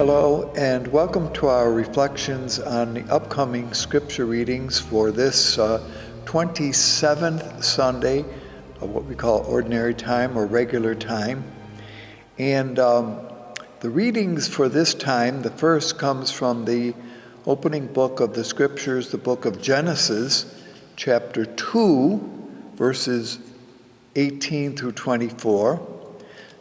Hello, and welcome to our reflections on the upcoming scripture readings for this 27th Sunday of what we call ordinary time or regular time. And the readings for this time, the first comes from the opening book of the scriptures, the book of Genesis, chapter 2, verses 18 through 24.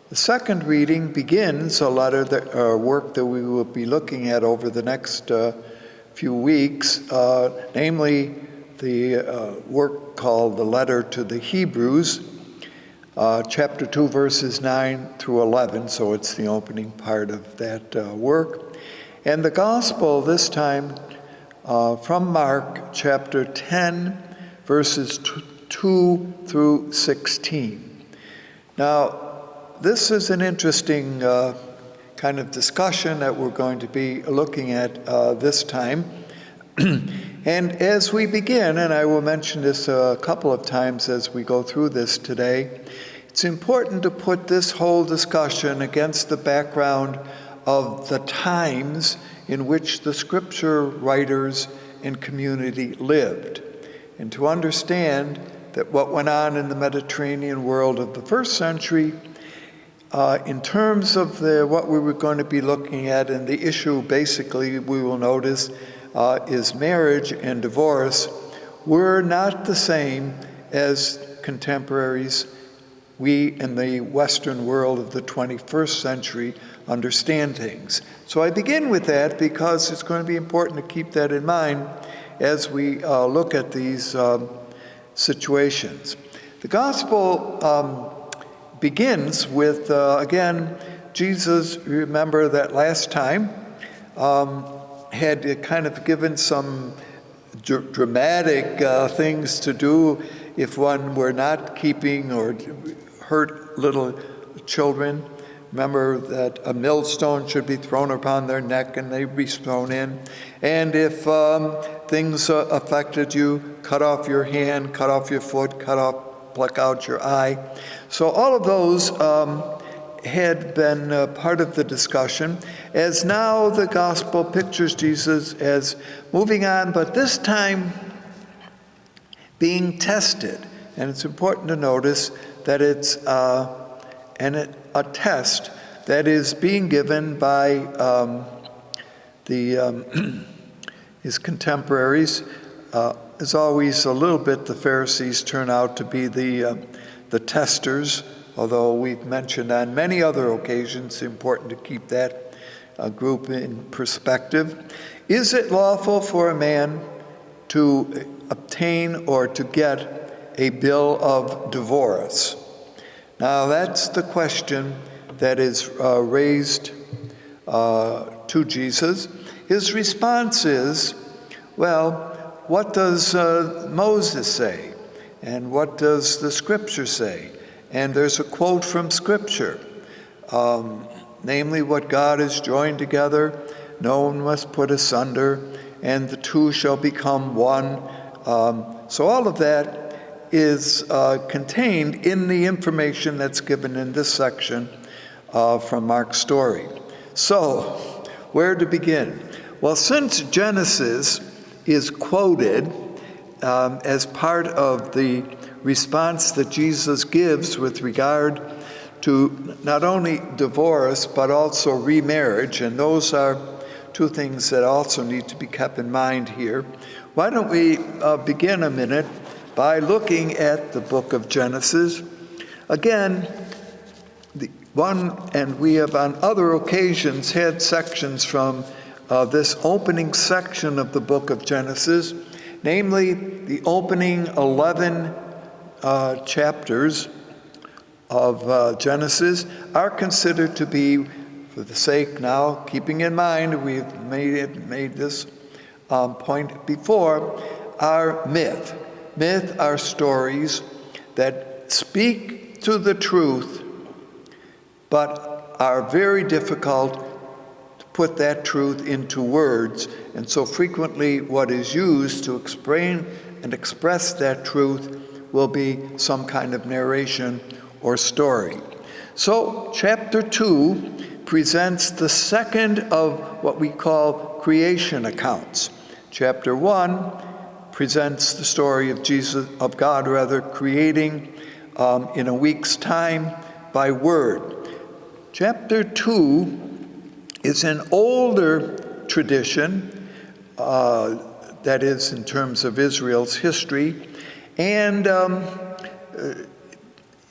The second reading begins a letter work that we will be looking at over the next few weeks, namely the work called the letter to the Hebrews, chapter 2, verses 9 through 11, so it's the opening part of that work. And the gospel this time from Mark, chapter 10, verses 2 through 16. Now, this is an interesting kind of discussion that we're going to be looking at this time. And as we begin, and I will mention this a couple of times as we go through this today, it's important to put this whole discussion against the background of the times in which the scripture writers and community lived, and to understand that what went on in the Mediterranean world of the first century in terms of what we were going to be looking at, and the issue basically we will notice is marriage and divorce, were not the same as contemporaries we in the Western world of the 21st century understand things. So I begin with that because it's going to be important to keep that in mind as we look at these situations. The gospel begins with, again, Jesus, remember that last time, had kind of given some dramatic things to do if one were not keeping or hurt little children. Remember that a millstone should be thrown upon their neck and they'd be thrown in. And if things affected you, cut off your hand, cut off your foot, pluck out your eye. So all of those had been part of the discussion, as now the gospel pictures Jesus as moving on, but this time being tested. And it's important to notice that it's a test that is being given by his contemporaries. As always, a little bit the Pharisees turn out to be the testers, although we've mentioned on many other occasions it's important to keep that group in perspective. Is it lawful for a man to obtain or to get a bill of divorce? Now that's the question that is raised to Jesus. His response is, well, what does Moses say? And what does the scripture say? And there's a quote from scripture, namely, what God has joined together, no one must put asunder, and the two shall become one. So all of that is contained in the information that's given in this section from Mark's story. So, where to begin? Well, since Genesis is quoted as part of the response that Jesus gives with regard to not only divorce but also remarriage, and those are two things that also need to be kept in mind here. Why don't we begin a minute by looking at the book of Genesis. Again, and we have on other occasions had sections from this opening section of the book of Genesis, namely the opening 11 chapters of Genesis are considered to be, for the sake now, keeping in mind we've made this point before, are myth. Myth are stories that speak to the truth, but are very difficult to put that truth into words. And so frequently what is used to explain and express that truth will be some kind of narration or story. So chapter 2 presents the second of what we call creation accounts. Chapter 1 presents the story of God creating in a week's time by word. Chapter 2 is an older tradition, that is in terms of Israel's history, and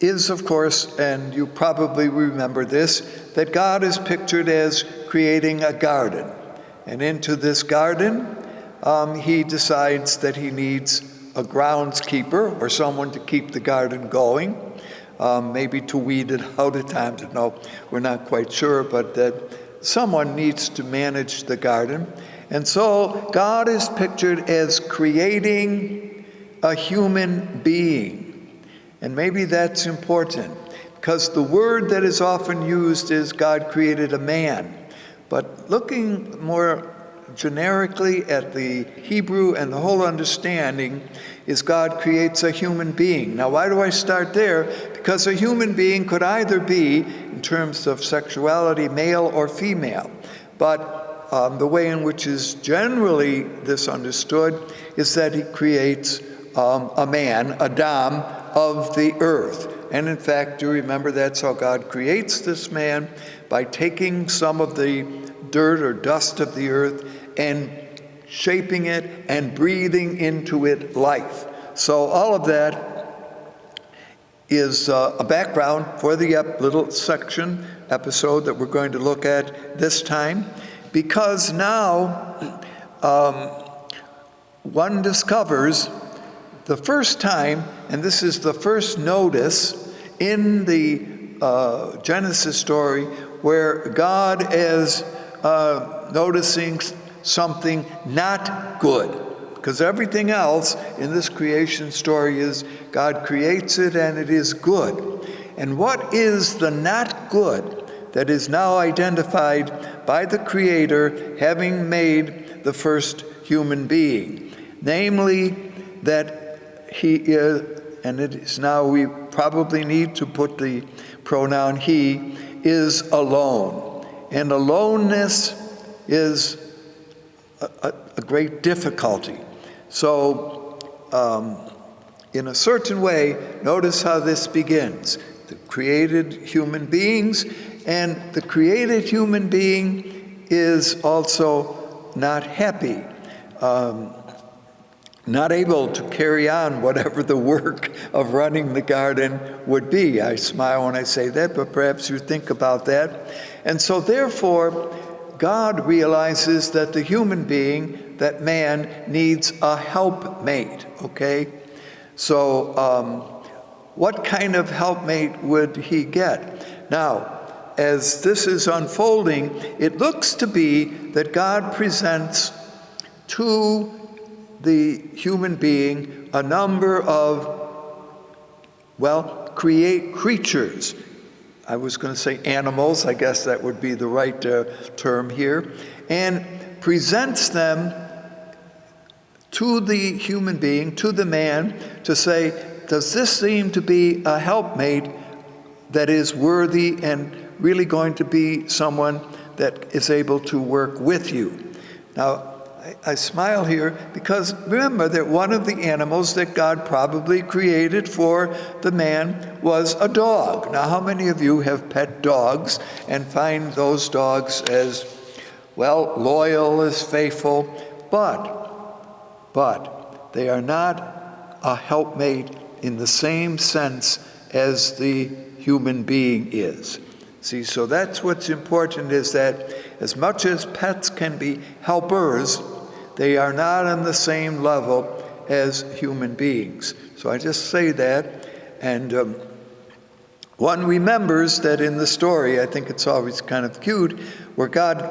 is, of course, and you probably remember this, that God is pictured as creating a garden. And into this garden, he decides that he needs a groundskeeper or someone to keep the garden going, maybe to weed it out at times. No, we're not quite sure, but that someone needs to manage the garden. And so God is pictured as creating a human being. And maybe that's important, because the word that is often used is God created a man. But looking more generically at the Hebrew and the whole understanding is God creates a human being. Now, why do I start there? Because a human being could either be, in terms of sexuality, male or female. But the way in which is generally this understood is that he creates a man, Adam, of the earth. And in fact, you remember that's how God creates this man, by taking some of the dirt or dust of the earth and shaping it and breathing into it life. So all of that is a background for the little episode that we're going to look at this time, because now one discovers the first time, and this is the first notice in the Genesis story, where God is noticing something not good. Because everything else in this creation story is God creates it and it is good. And what is the not good that is now identified by the Creator having made the first human being? Namely, that he is, and it is now we probably need to put the pronoun he, is alone. And aloneness is a great difficulty. So, in a certain way, notice how this begins. The created human beings, and the created human being is also not happy. Not able to carry on whatever the work of running the garden would be. I smile when I say that, but perhaps you think about that. And so therefore, God realizes that the human being, that man, needs a helpmate, okay? So what kind of helpmate would he get? Now, as this is unfolding, it looks to be that God presents to the human being a number of, creatures. I was going to say animals, I guess that would be the right term here, and presents them to the human being, to the man, to say, does this seem to be a helpmate that is worthy and really going to be someone that is able to work with you? Now, I smile here because remember that one of the animals that God probably created for the man was a dog. Now, how many of you have pet dogs and find those dogs as, loyal, as faithful, but they are not a helpmate in the same sense as the human being is. See, so that's what's important, is that as much as pets can be helpers, they are not on the same level as human beings. So I just say that, and one remembers that in the story, I think it's always kind of cute, where God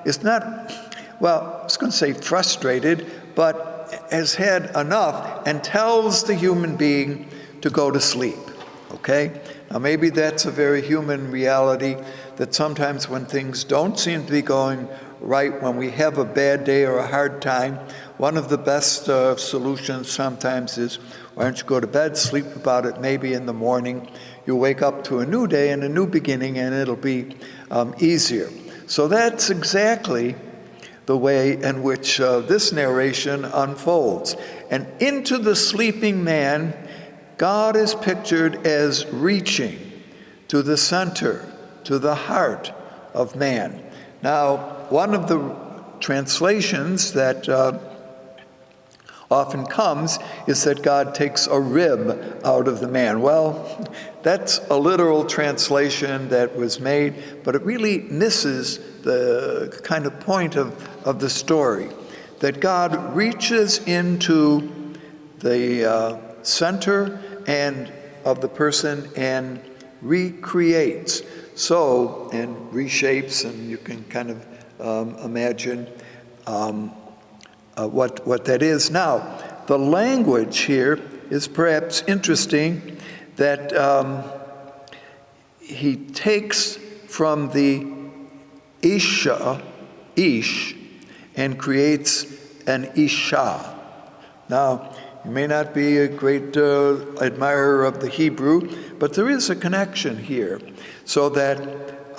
is not, I was going to say frustrated, but has had enough and tells the human being to go to sleep, okay? Now maybe that's a very human reality, that sometimes when things don't seem to be going right, when we have a bad day or a hard time, one of the best solutions sometimes is, why don't you go to bed, sleep about it, maybe in the morning you'll wake up to a new day and a new beginning, and it'll be easier. So that's exactly the way in which this narration unfolds. And into the sleeping man, God is pictured as reaching to the center, to the heart of man. Now, one of the translations that often comes is that God takes a rib out of the man. Well, that's a literal translation that was made, but it really misses the kind of point of the story, that God reaches into the center and of the person and recreates, so, and reshapes, and you can kind of imagine what that is. Now, the language here is perhaps interesting, that he takes from the ish, and creates an isha. Now, you may not be a great admirer of the Hebrew, but there is a connection here, so that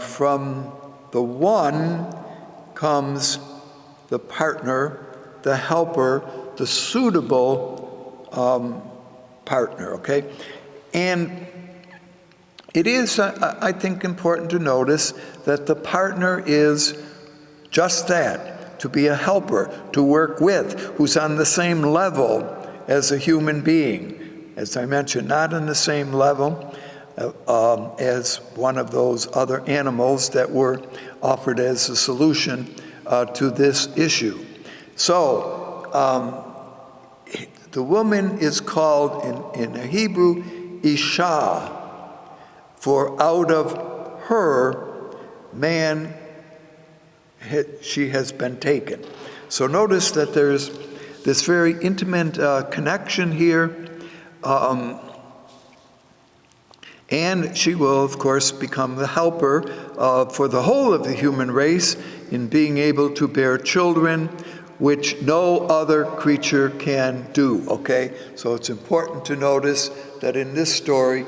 from the one comes the partner, the helper, the suitable partner, okay? And it is, I think, important to notice that the partner is just that, to be a helper, to work with, who's on the same level as a human being. As I mentioned, not on the same level as one of those other animals that were offered as a solution to this issue. So, the woman is called in Hebrew, Isha, for out of her man she has been taken. So notice that there's this very intimate connection here, and she will, of course, become the helper for the whole of the human race in being able to bear children, which no other creature can do, okay? So it's important to notice that in this story,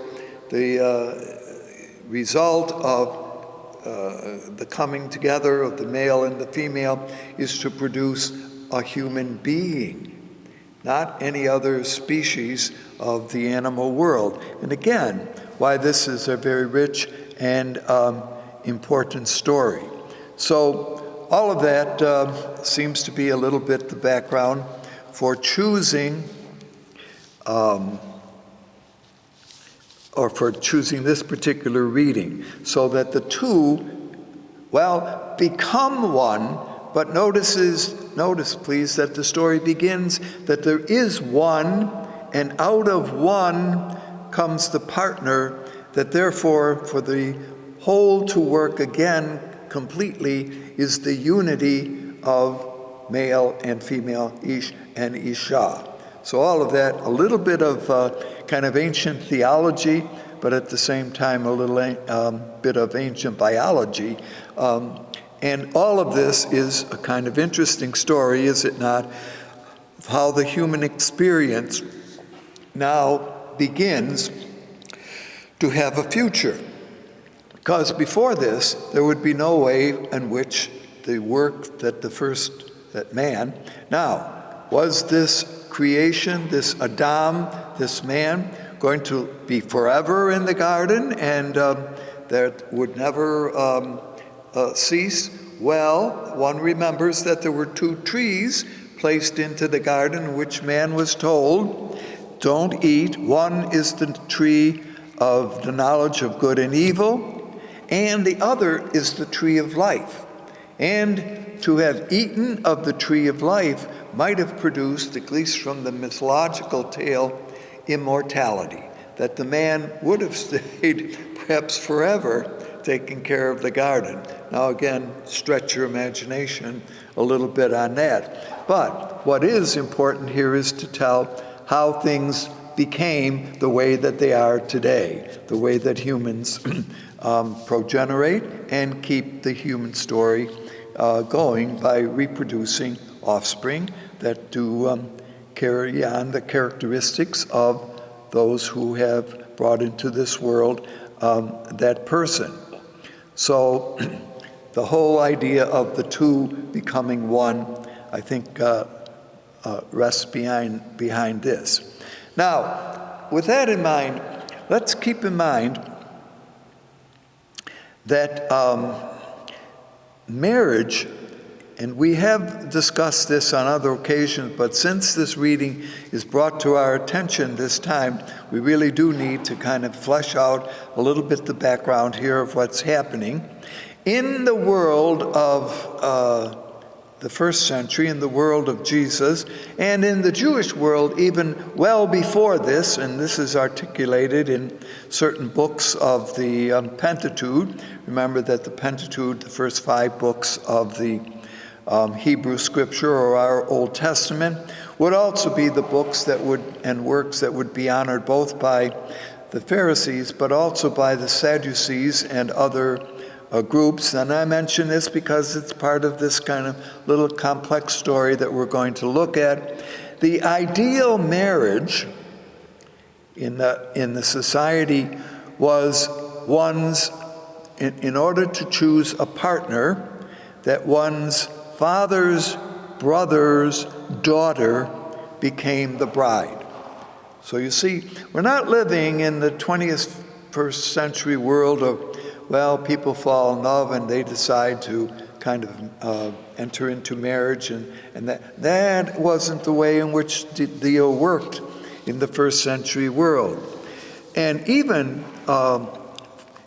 the result of the coming together of the male and the female is to produce a human being, not any other species of the animal world. And again, why this is a very rich and important story. So all of that seems to be a little bit the background for choosing this particular reading, so that the two, become one. But notice please that the story begins that there is one, and out of one comes the partner, that therefore for the whole to work again completely is the unity of male and female, Ish and Isha. So all of that, a little bit of kind of ancient theology, but at the same time a little bit of ancient biology. And all of this is a kind of interesting story, is it not, of how the human experience now begins to have a future. Because before this, there would be no way in which the work that man, now, was this creation, this Adam, this man, going to be forever in the garden and that would never cease? Well, one remembers that there were two trees placed into the garden, which man was told, don't eat. One is the tree of the knowledge of good and evil, and the other is the tree of life. And to have eaten of the tree of life might have produced, at least from the mythological tale, immortality, that the man would have stayed perhaps forever taking care of the garden. Now again, stretch your imagination a little bit on that. But what is important here is to tell how things became the way that they are today, the way that humans progenerate and keep the human story going by reproducing offspring that do carry on the characteristics of those who have brought into this world that person. So the whole idea of the two becoming one, I think, rests behind this. Now, with that in mind, let's keep in mind that marriage, and we have discussed this on other occasions, but since this reading is brought to our attention this time, we really do need to kind of flesh out a little bit the background here of what's happening. In the world of the first century, in the world of Jesus, and in the Jewish world even well before this, and this is articulated in certain books of the Pentateuch. Remember that the Pentateuch, the first 5 books of the Hebrew Scripture or our Old Testament, would also be the books that would and works that would be honored both by the Pharisees but also by the Sadducees and other groups. And I mention this because it's part of this kind of little complex story that we're going to look at. The ideal marriage in the society was one's, in order to choose a partner, that one's father's brother's daughter became the bride. So you see, we're not living in the 21st century world of, well, people fall in love and they decide to kind of enter into marriage, and that wasn't the way in which the deal worked in the first century world. And even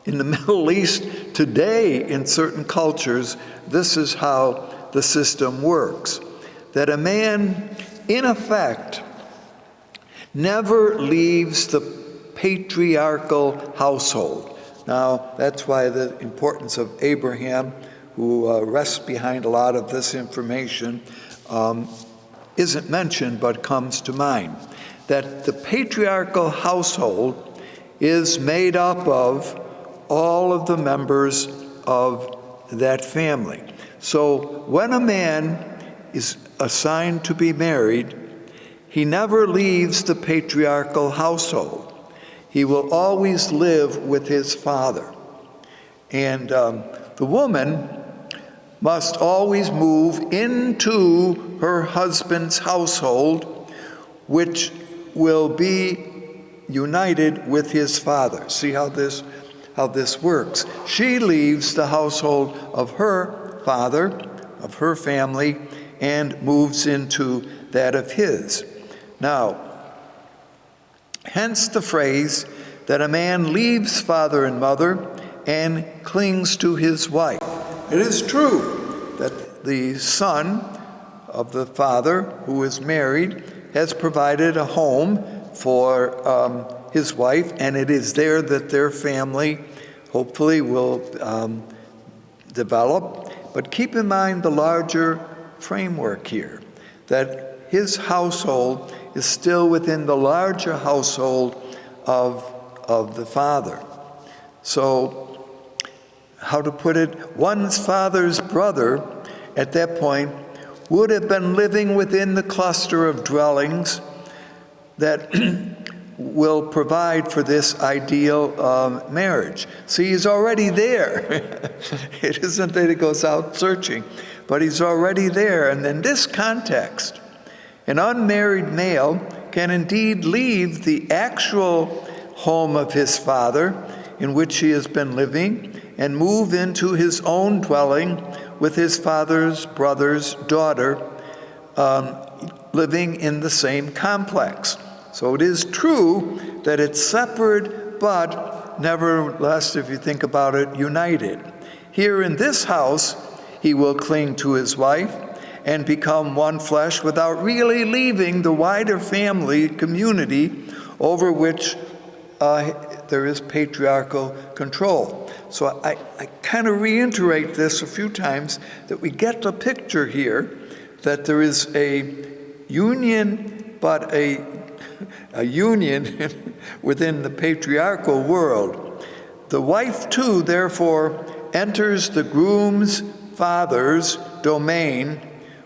in the Middle East today, in certain cultures, this is how the system works. That a man, in effect, never leaves the patriarchal household. Now, that's why the importance of Abraham, who rests behind a lot of this information, isn't mentioned but comes to mind. That the patriarchal household is made up of all of the members of that family. So when a man is assigned to be married, he never leaves the patriarchal household. He will always live with his father. And the woman must always move into her husband's household, which will be united with his father. See how this works. She leaves the household of her father, of her family, and moves into that of his. Now, hence the phrase that a man leaves father and mother and clings to his wife. It is true that the son of the father who is married has provided a home for his wife, and it is there that their family hopefully will develop. But keep in mind the larger framework here, that his household is still within the larger household of the father. So, how to put it, one's father's brother at that point would have been living within the cluster of dwellings that will provide for this ideal marriage. See, he's already there. It isn't that he goes out searching, but he's already there. And in this context, an unmarried male can indeed leave the actual home of his father in which he has been living and move into his own dwelling with his father's brother's daughter, living in the same complex. So it is true that it's separate, but nevertheless, if you think about it, united. Here in this house, he will cling to his wife and become one flesh without really leaving the wider family community over which there is patriarchal control. So I kind of reiterate this a few times, that we get the picture here that there is a union, but a union within the patriarchal world. The wife, too, therefore, enters the groom's father's domain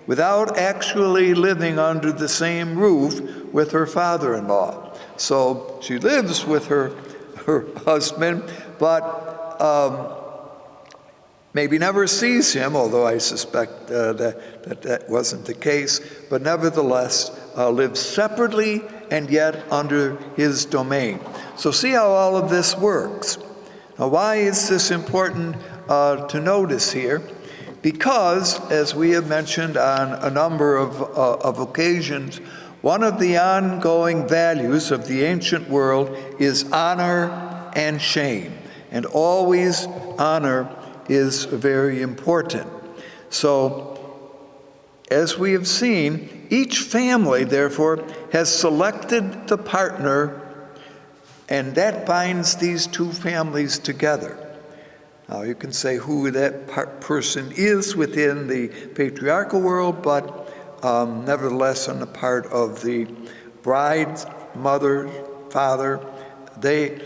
without actually living under the same roof with her father-in-law. So she lives with her husband, but maybe never sees him, although I suspect that wasn't the case, but nevertheless lives separately and yet under his domain. So see how all of this works. Now, why is this important to notice here? Because, as we have mentioned on a number of occasions, one of the ongoing values of the ancient world is honor and shame. And always honor is very important. So, as we have seen, each family, therefore, has selected the partner, and that binds these two families together. Now, you can say who that person is within the patriarchal world, but nevertheless, on the part of the bride's mother, father, they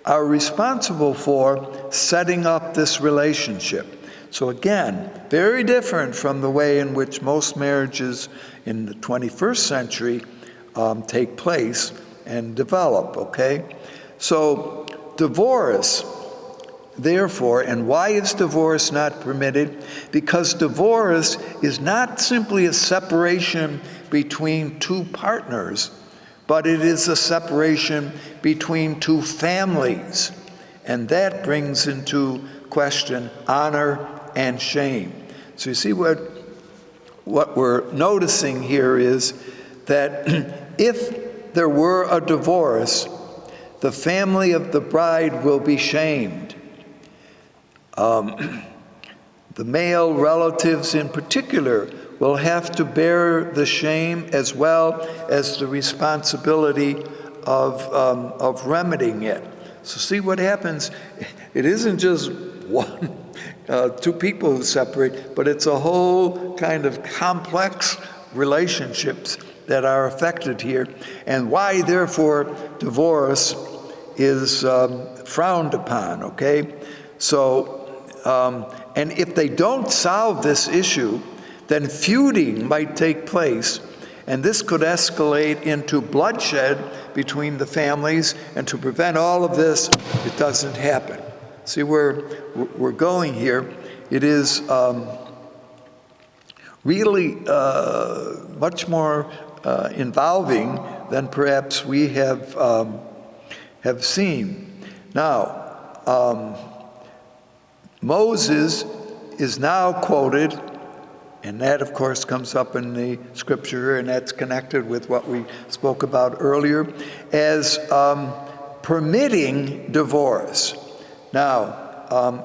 are responsible for setting up this relationship. So again, very different from the way in which most marriages in the 21st century take place and develop, okay? So divorce, therefore, and why is divorce not permitted? Because divorce is not simply a separation between two partners, but it is a separation between two families. And that brings into question honor and shame. So you see what we're noticing here is that if there were a divorce, the family of the bride will be shamed. The male relatives in particular will have to bear the shame as well as the responsibility of remedying it. So see what happens. It isn't just two people who separate, but it's a whole kind of complex relationships that are affected here, and why, therefore, divorce is frowned upon, okay? So, and if they don't solve this issue, then feuding might take place, and this could escalate into bloodshed between the families, and to prevent all of this, it doesn't happen. See where we're going here? It is really much more involving than perhaps we have seen. Now, Moses is now quoted, and that, of course, comes up in the scripture, and that's connected with what we spoke about earlier, as permitting divorce. Now,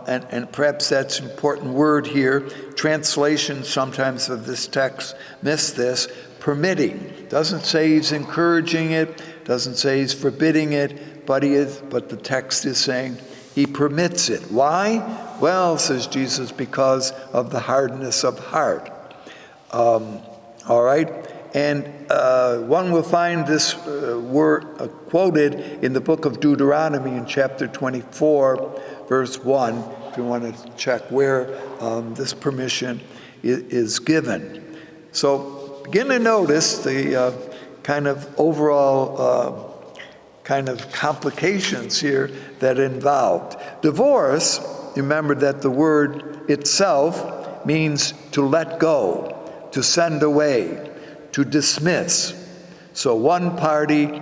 and perhaps that's an important word here. Translations sometimes of this text miss this. Permitting. Doesn't say he's encouraging it, doesn't say he's forbidding it, but the text is saying he permits it. Why? Well, says Jesus, because of the hardness of heart. All right? And one will find this word quoted in the book of Deuteronomy in chapter 24, verse 1, if you want to check where this permission is given. So begin to notice the kind of overall kind of complications here that involved. Divorce, remember that the word itself means to let go, to send away, to dismiss. So one party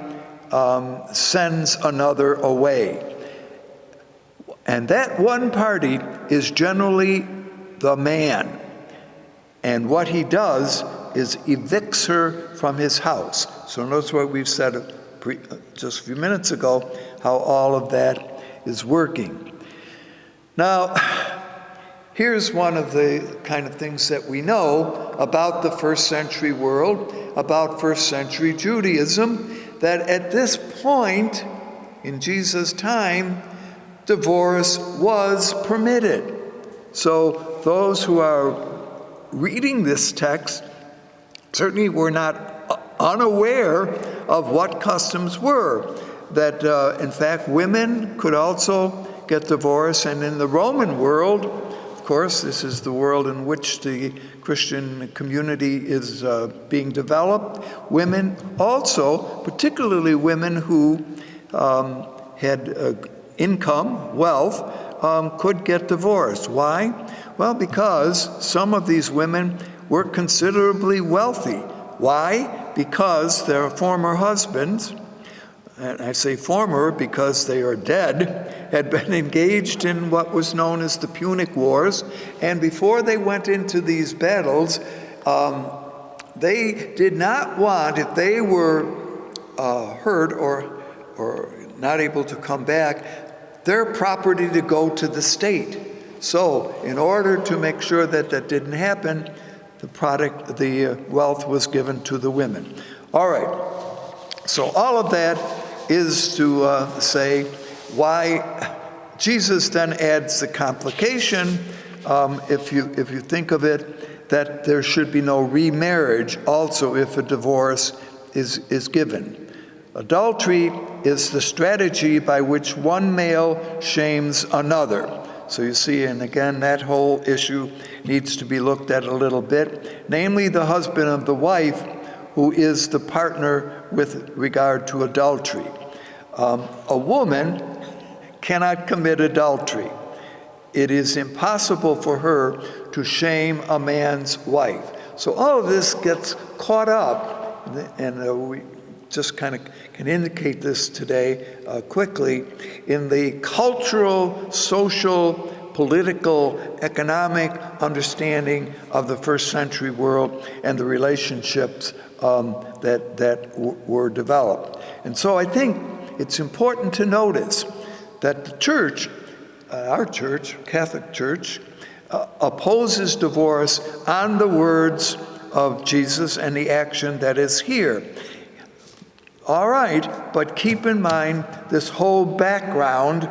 sends another away. And that one party is generally the man. And what he does is evicts her from his house. So notice what we've said just a few minutes ago, how all of that is working. Now, here's one of the kind of things that we know about the first century world, about first century Judaism, that at this point in Jesus' time, divorce was permitted. So those who are reading this text certainly were not unaware of what customs were, that in fact women could also get divorced, and in the Roman world, of course, this is the world in which the Christian community is being developed. Women also, particularly women who had income, wealth, could get divorced. Why? Well, because some of these women were considerably wealthy. Why? Because their former husbands, and I say former because they are dead, had been engaged in what was known as the Punic Wars. And before they went into these battles, they did not want, if they were hurt or not able to come back, their property to go to the state. So in order to make sure that that didn't happen, the wealth was given to the women. All right, so all of that is to say why Jesus then adds the complication, if you think of it, that there should be no remarriage also if a divorce is given. Adultery is the strategy by which one male shames another. So you see, and again, that whole issue needs to be looked at a little bit, namely the husband of the wife who is the partner with regard to adultery. A woman cannot commit adultery. It is impossible for her to shame a man's wife. So all of this gets caught up, and we just kind of can indicate this today quickly, in the cultural, social, political, economic understanding of the first century world and the relationships that were developed. And so I think it's important to notice that the church, our church, Catholic Church, opposes divorce on the words of Jesus and the action that is here. All right, but keep in mind this whole background,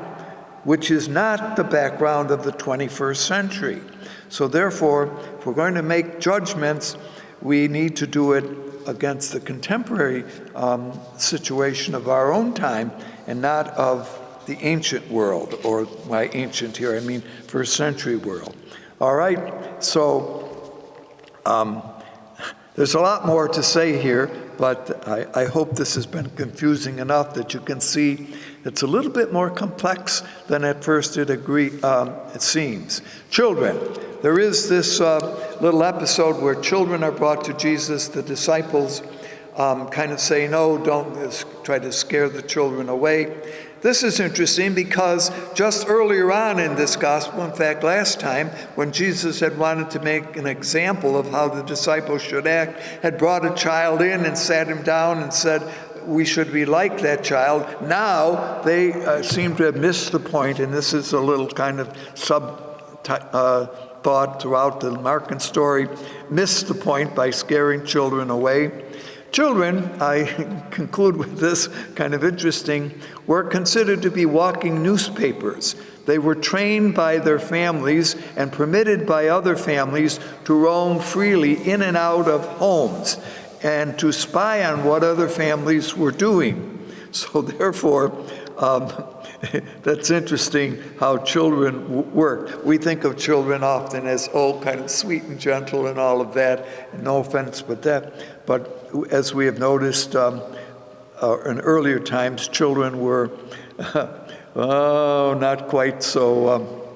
which is not the background of the 21st century. So therefore, if we're going to make judgments, we need to do it against the contemporary situation of our own time and not of the ancient world, or by ancient here, I mean first century world. All right, so there's a lot more to say here, but I hope this has been confusing enough that you can see it's a little bit more complex than at first it seems. Children, there is this little episode where children are brought to Jesus. The disciples kind of say, no, don't try to scare the children away. This is interesting because just earlier on in this gospel, in fact, last time, when Jesus had wanted to make an example of how the disciples should act, had brought a child in and sat him down and said, we should be like that child. Now they seem to have missed the point, and this is a little kind of thought throughout the Markan story, missed the point by scaring children away. Children, I conclude with this kind of interesting, were considered to be walking newspapers. They were trained by their families and permitted by other families to roam freely in and out of homes and to spy on what other families were doing. So therefore, that's interesting how children work. We think of children often as, kind of sweet and gentle and all of that, and no offense but that. But as we have noticed in earlier times, children were, not quite so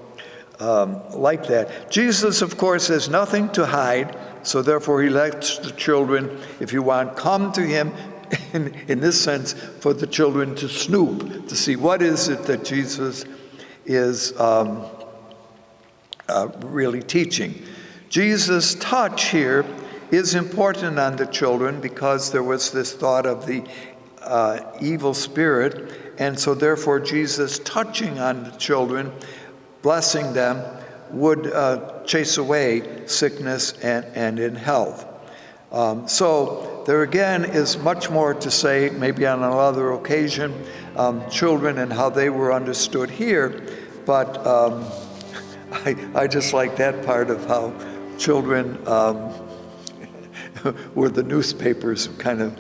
like that. Jesus, of course, has nothing to hide, so therefore he lets the children, if you want, come to him, in this sense, for the children to snoop, to see what is it that Jesus is really teaching. Jesus' touch here is important on the children because there was this thought of the evil spirit, and so therefore Jesus touching on the children, blessing them, would chase away sickness and in health. So there again is much more to say, maybe on another occasion, children and how they were understood here, but I just like that part of how children were the newspapers kind of,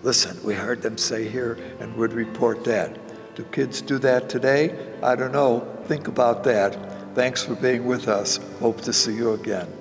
listen, we heard them say here, and would report that. Do kids do that today? I don't know. Think about that. Thanks for being with us. Hope to see you again.